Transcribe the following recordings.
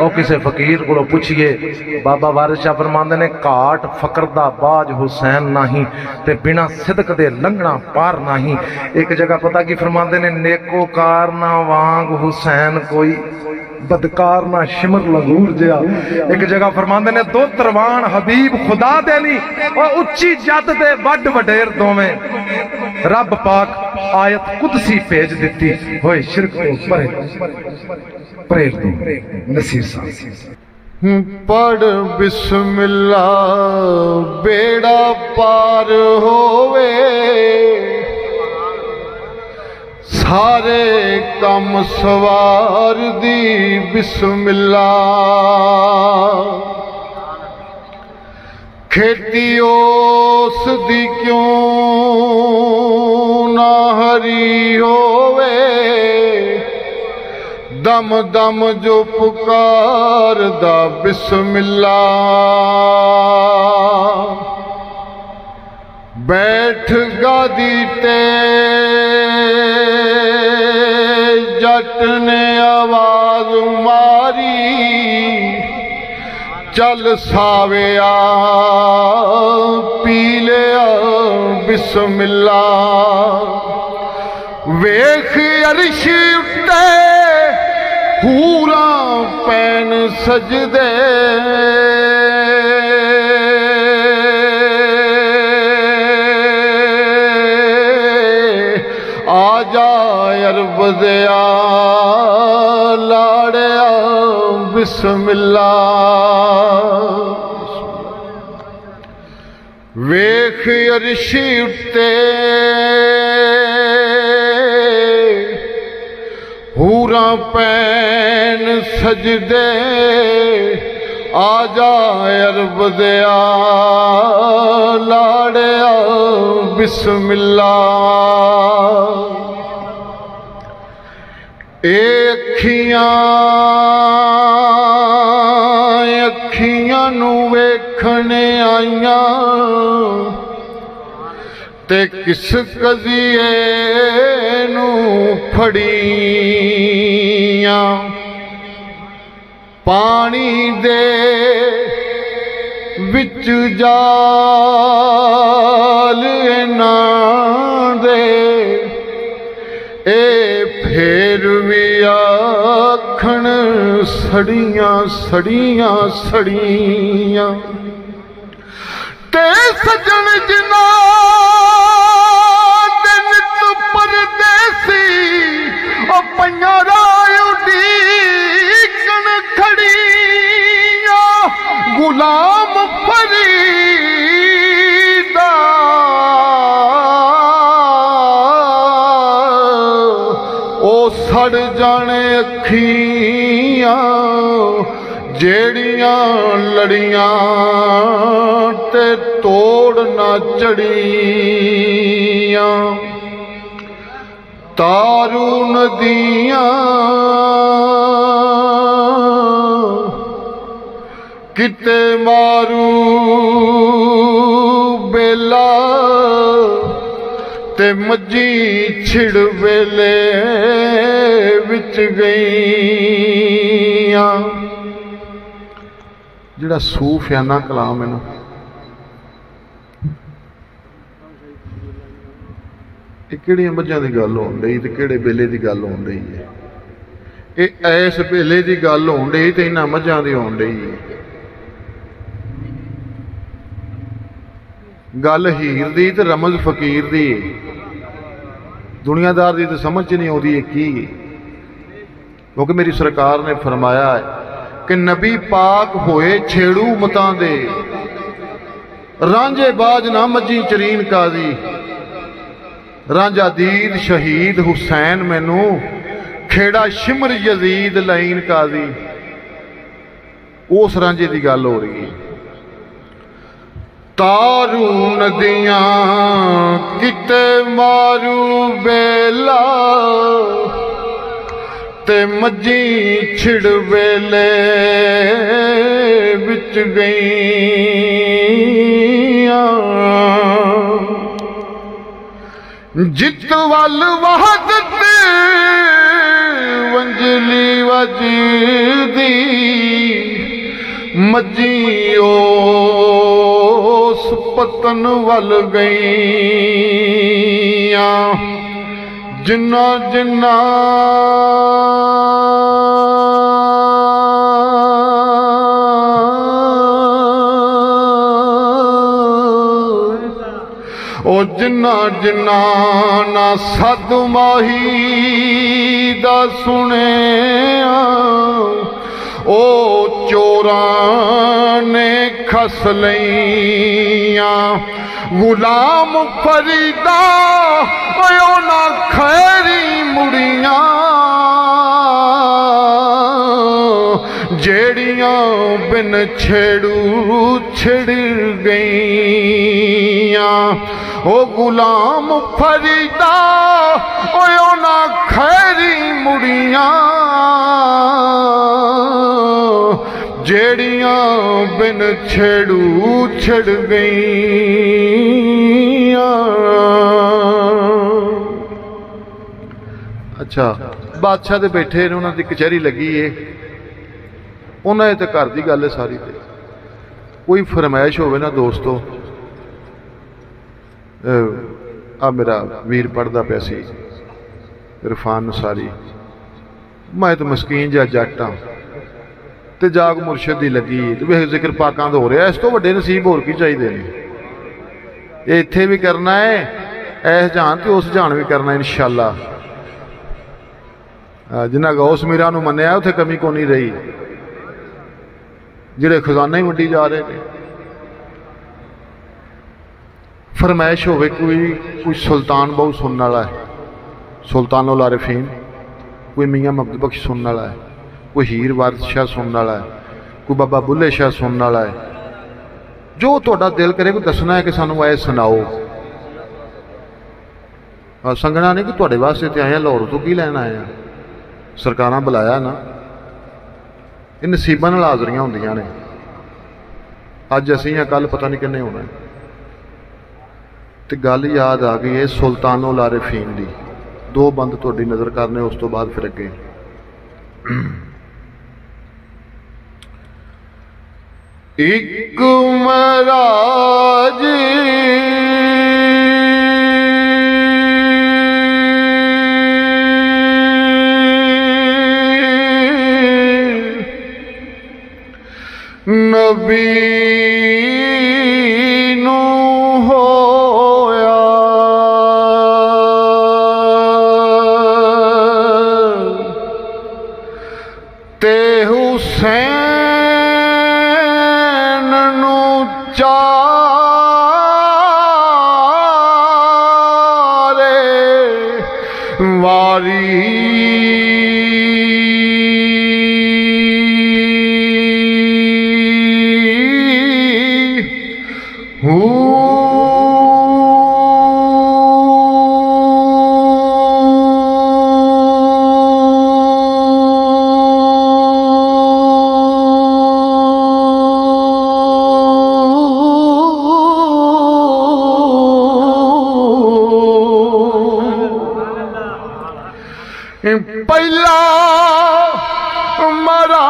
और किसी फकीर को पुछिए, बाबा वारिस शाह फरमाते ने घाट फकर दा बाज हुसैन नाही ते बिना सिदक दे लंघना पार नाही। एक जगह पता की फरमाते ने, नेकोकार ना वांग हुसैन कोई, बदकार ना शिमर लंगूर जिया। एक जगह फरमाते ने, दो तरवान हबीब खुदा दे नी और उच्ची जत दे वड वडेर दोवें, रब पाक आयत कुदसी भेज दिती होए शिरक तो परे प्रेर दो नसीर साहब। पढ़ बिस्मिल्लाह बेड़ा पार होवे, सारे कम सवार दी बिस्मिल्लाह। खेती उस दी क्यों ना हरी होवे, दम दम जो पुकार दा बिस्मिल्लाह। बैठ गादी ते जट ने आवाज मारी, चल साविया पी लिया बिस्मिल्लाह। वेख अरश उत्ते हूरा पैन सजदे, आजा अरब दिया लाड़िया बिस्मिल्लाह। वेख अरश उत्ते हूरा पैन सजदे, आजा अरब दिया लाड़िया बिस्मिल्लाह। अखियां नू वेखने आईयां ते किस कज़िए नू फड़ियां। पानी दे विच जाल इन्हां दे, ए फेर भी आखण सड़ियां सड़ियां सड़ियां। ते सजन जिना दिन तू परदेसी, ओ पइयां राह उडीकण खड़ियां। गुलाम फरीदा ओ सड़ जाने अखियां, जेड़ियां लड़ियां ते तोड़ ना चढ़ियां। तारू नदियां किते मारू बेला, ते मजी छिड़ वेले विच गईयां। जिहड़ा सूफियाना कलाम है ना, किहड़ियां मझां दी गल होण डई ते किहड़े बेले दी गल होण डई है। ये इस वेले दी गल होण डई ते इन्हां मझां दी होण डई है। गल हीर दी ते रमज फकीर दी, दुनियादार दी तो समझ नहीं आती है की। क्योंकि मेरी सरकार ने फरमाया है कि नबी पाक होए छेड़ू मतां दे, रांझे बाज ना मजी चरीन काजी। रांझा दीद शहीद हुसैन मैनू, खेड़ा शिमर यजीद लाइन काजी। उस रांझे की गल हो रही है। तारू नदियां किते मारू बेला, ते मजी छिड़ वेले विच गईयां। जित वल वहदत वंजली वजदी, मजी ओस पतन वल गईया जिन्ना जिन्ना ओ जिन्ना जिन्ना ना सद माही दा सुने ओ चोरां ने खस लईया गुलाम फरीदा ओ ना खैरी मुड़िया जेड़ियां बिन छेड़ू छिड़ गईया ओ गुलाम फरीदा ओ ना खैरी मुड़िया जेड़ियां बिन छेड़ू छिड़ गईया। अच्छा बादशाह दे बैठे ने उन्हां दी कचहरी लगी है उन्हें तो घर की गल है सारी ते कोई फरमाइश होवे ना दोस्तों आ मेरा वीर पढ़दा पिया सी इरफान नसारी मैं तो मस्कीन जा जट हाँ तो जाग मुर्शद की लगी तो वे जिक्र पाकां दा हो रहा इस तो वड्डे नसीब होर की चाहिए ने ये इत्थे भी करना है इस जहान तो उस जहान भी करना इंशाअल्लाह जिन्हें गौस मीरा नूं मन्निया उत्थे कमी को नहीं रही जिहड़े खजाने ही वंडी जा रहे हैं। फरमाइश होवे कोई सुल्तान बहु सुनने वाला है सुल्तान उल आरिफीन कोई मियाँ मकद बख्श सुनने वाला है कोई हीर वारिस शाह सुनने वाला है कोई बाबा बुल्ले शाह सुनने वाला है जो तुहाडा दिल करे कोई दसना है कि सानू आए सुनाओ संगना नहीं कि तुहाडे वास्ते ते आए लाहौर तो की लैन आए सरकारां बुलाया ना ये नसीबां नाल हाज़रियां हुंदियां ने अज असीं या कल पता नहीं किन्ने होना तो गल याद आ गई है सुल्तान उल आरिफीन दी दो बंद तुहाडी नज़र करने उस तो बाद फिर अगे एक महाराज नबी नू होया ते हुसैन नू चारे वारी पहला मरा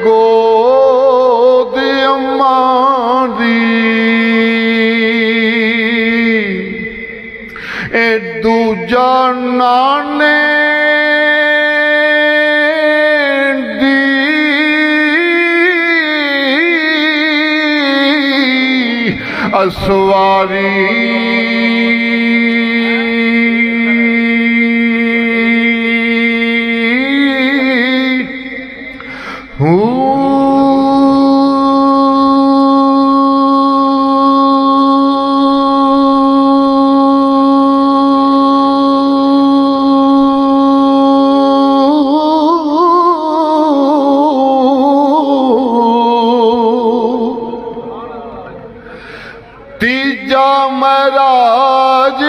गोद अम्मा दी दूजा नाने दी असवारी तीजा महाराज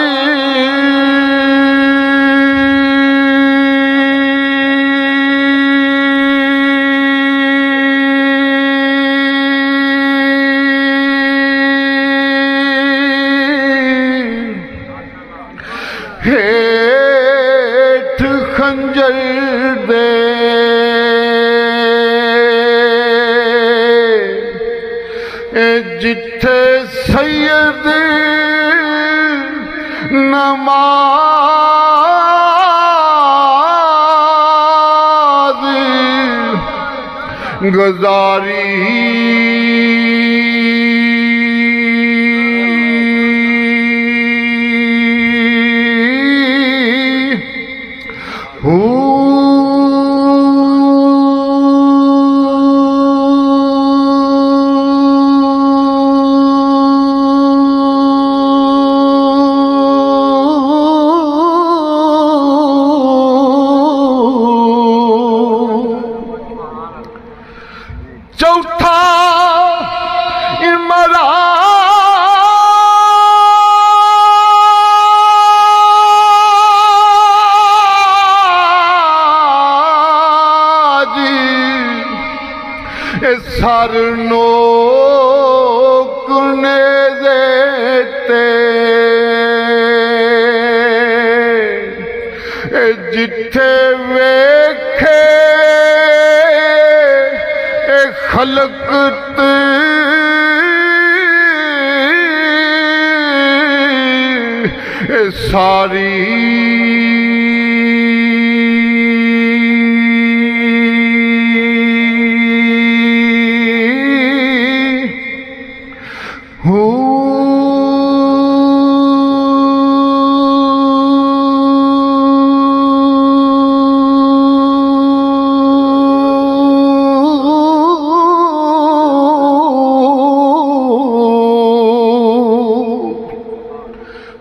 खंजर दे जिथे सैयद नमाज गुजारी चौथा इमराज सर नोकने देते जिथे वेखे खलकत सारी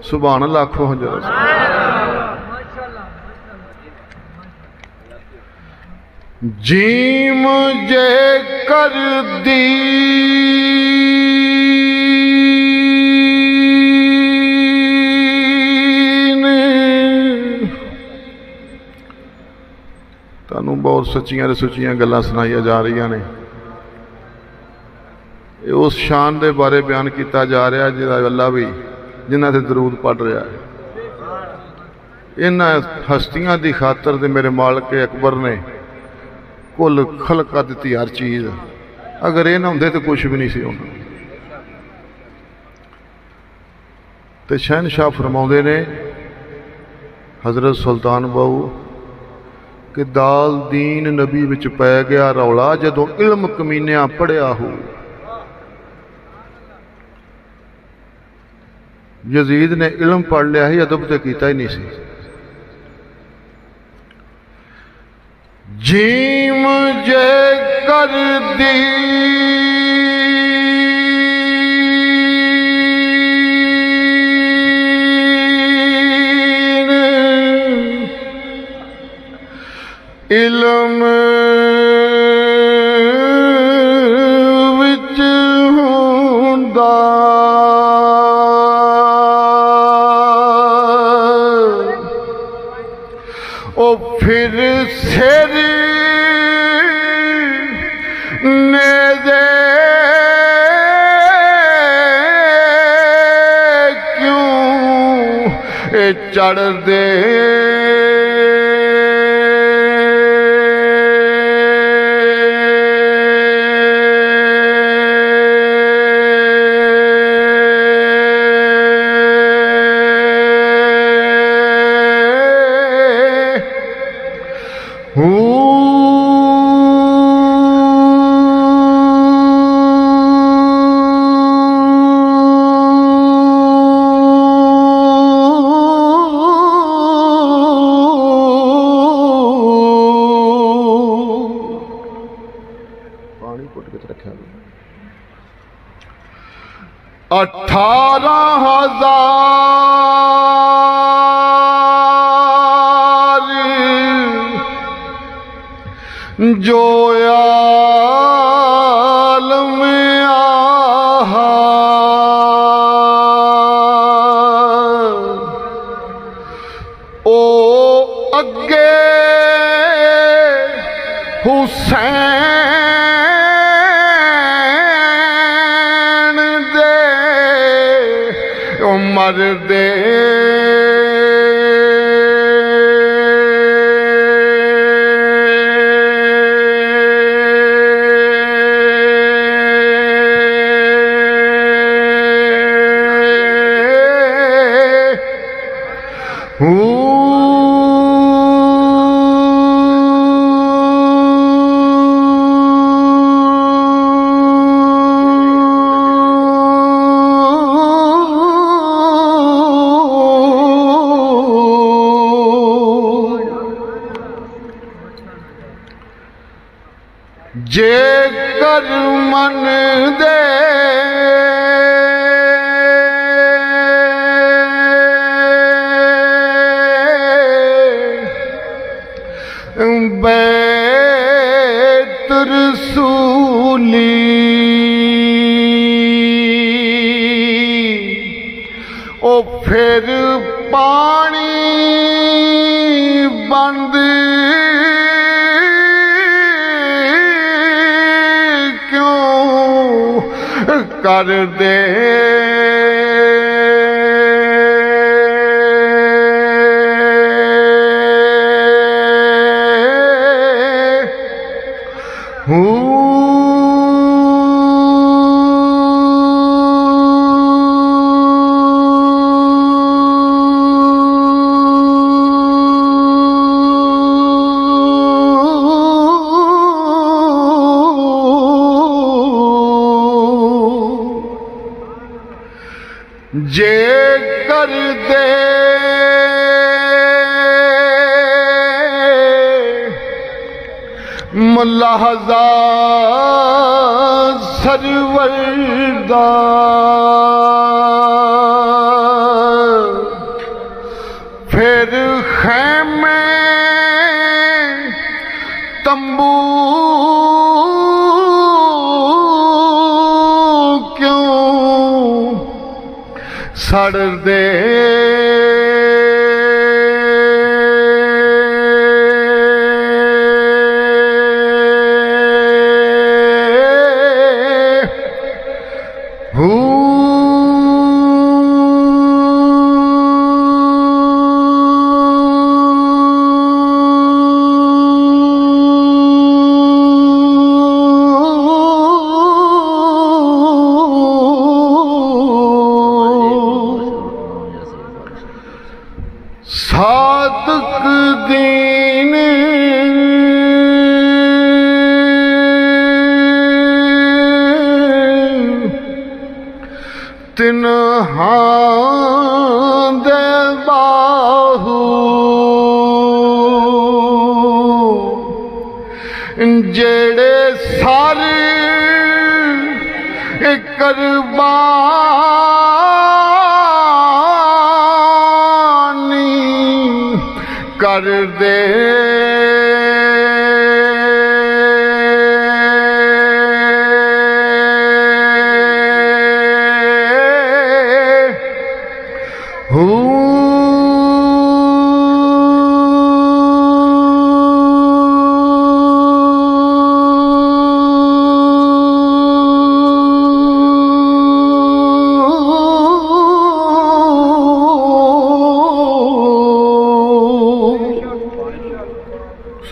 सुभान अल्लाह हो जरा जी मुझे कर दी तानू बहुत सच्चियां ते सुच्चियां गल्लां सुनाई जा रही ने उस शान के बारे बयान किया जा रहा जिहदा अल्लाह भी जिन्हां ते दरूद पढ़ रहा है। इन्हां हस्तियां की खातर ते मेरे मालिक अकबर ने कुल खलका दी हर चीज़, अगर ये ना होंदे तो कुछ भी नहीं सी होना। तो शहनशाह फरमाउंदे ने हज़रत सुल्तान बाहू कि दाल दीन नबी विच पै गया रौला जदों इल्म कमीनिया पढ़िया हो। यजीद ने इल्म पढ़ लिया ही अदब तो किया ही नहीं सी। जी मुझे कर दी इल्म विच हुंदा ओ फिर सिर नेज़े क्यों चढ़ दे पानी पुट के रखा 18,000 जो आलम आहा ओ अगे हुसैन दे उमर दे जेकर मन दे बैत रसूली ओ फिर पानी बंद क्यों कर दे जे कर दे मुलाहजा सरवरदा फिर खैमे तंबू सड़ दे सादक दीन तिन्हां दे बाहू जेड़े सारे कर दे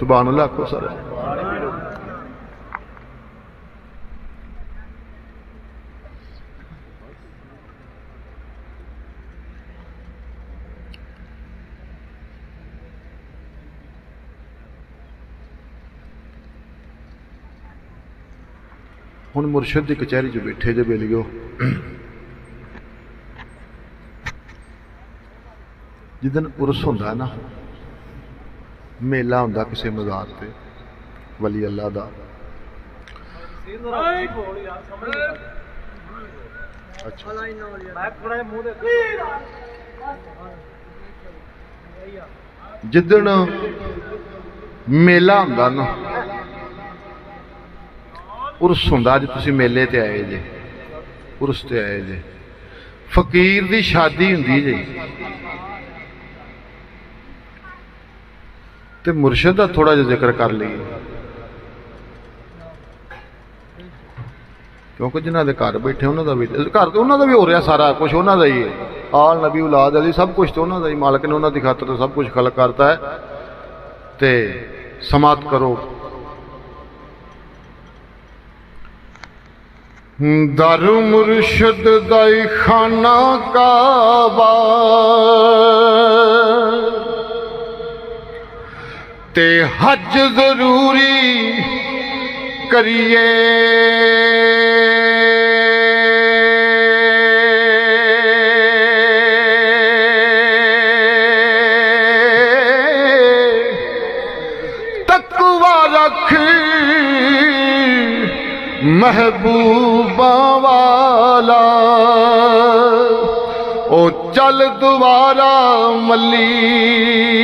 सुभान अल्लाह को सर हुण मुर्शिद की कचहरी च बैठे जे बेलियो जिदन उर्स होंदा ना मेला होंदा किसी मज़ार पे वली अल्लाह दा जिदन मेला होंदा ना उर्स होंदा अज तुसीं मेले ते आए जे उर्स ते आए जे फकीर दी शादी हुंदी जे ते मुर्शिद का थोड़ा जिहा जिक्र कर लीए क्योंकि जिन्हों के घर बैठे उन्होंने भी घर तो उन्होंने भी हो रहा सारा कुछ उन्होंने ही है आल नबी औलाद अली सब कुछ तो उन्होंने ही मालिक ने उन्होंने खातर तो सब कुछ खलक करता है ते समात करो दर मुर्शिद दाई खाना काबा ते हज जरूरी करिए तकवा रख महबूबा वाला ओ चल दोबारा मल्लीए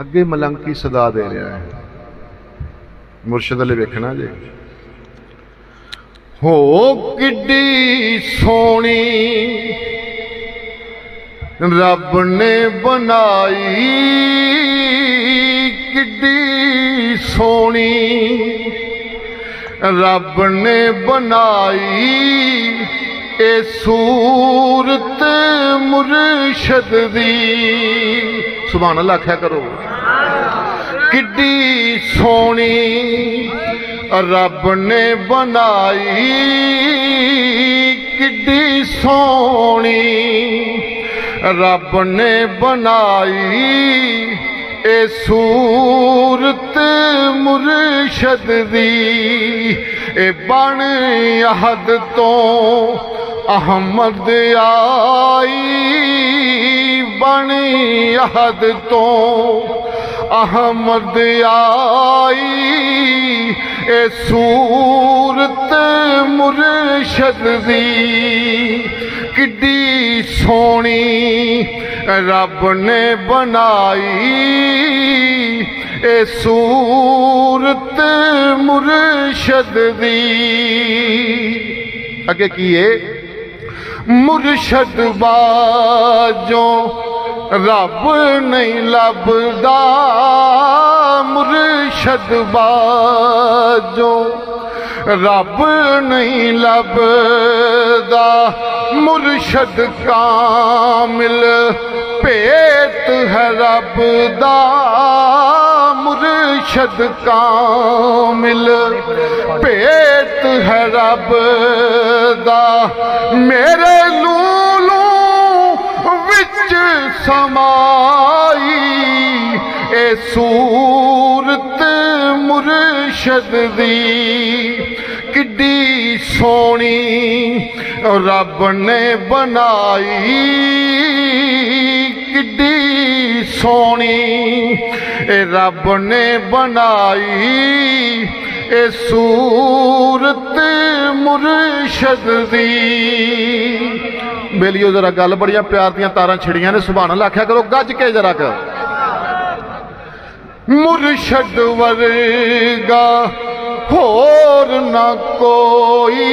अगे मलंकी सदा दे रहा है मुर्शद अले वेखना जी हो किड्डी सोनी रब ने बनाई किड्डी सोनी रब ने बनाई ए सूरत मुर्शद दी सुभान अल्लाह आख्या करो किड्डी सोनी रब ने बनाई किड्डी सोनी रब ने बनाई ए सूरत मुर्शद दी ए बन अहद तो अहमद आई बन अहद तो अहमद आई ए सूरत मुर्शद दी किड्डी सोनी रब ने बनाई ए सूरत मुर्शद दी अगे की है मुर्शद बाजों रब नहीं लभदा मुर्शद बाजों रब नहीं लभदा मुर्शद कामिल भेत है रब दा मुर्शद कामिल भेत है रब दा मेरे लूलू विच समाई ए सूरत मुर्शद दी किड्डी सोनी रब ने बनाई किड्डी सोनी रब ने बनाई ए सूरत मुर्शद दी बेलियो जरा गल बड़िया प्यार दियां तारां छिड़ियां ने सुभान अल्लाह आख्या करो गज के जरा कर मुर्शद वर्गा होर ना कोई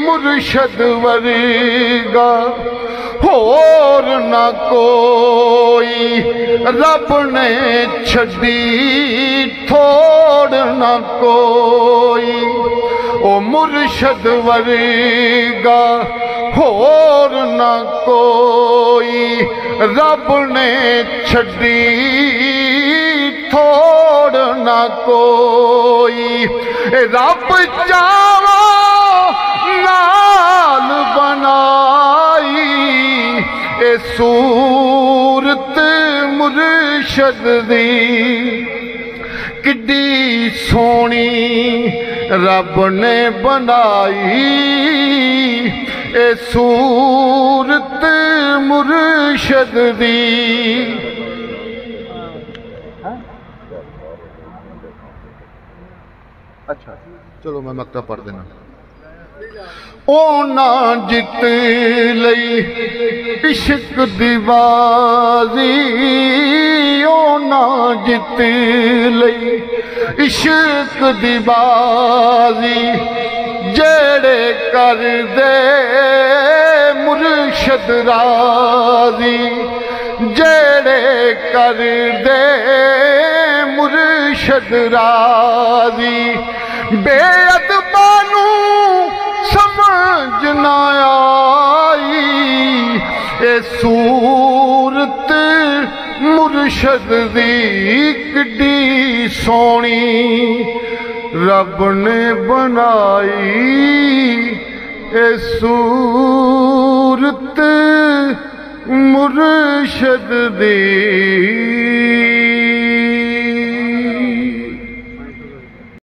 मुर्शद वर्गा होर ना कोई रब ने छड़ी थोड़ ना कोई ओ मुर्शद वर्गा होर ना कोई रब ने छड़ी थोड़ ना कोई रब चावा नाल बनाई ए सूरत मुर्शद दी किड्डी सोनी रब ने बनाई ए सूरत मुर्शद दी अच्छा चलो मैं मक्ता पढ़ देना ओ ना जित लई इश्क दीवाजी ओ ना जित लई इश्क दीवाजी जेड़े कर दे मुर्शद राजी जेड़े कर दे मुर्शद राजी बेअदबानू समझ ना आई ए सूरत मुर्शद दी किड्डी सोनी रब ने बनाई ए सूरत मुर्शद दी।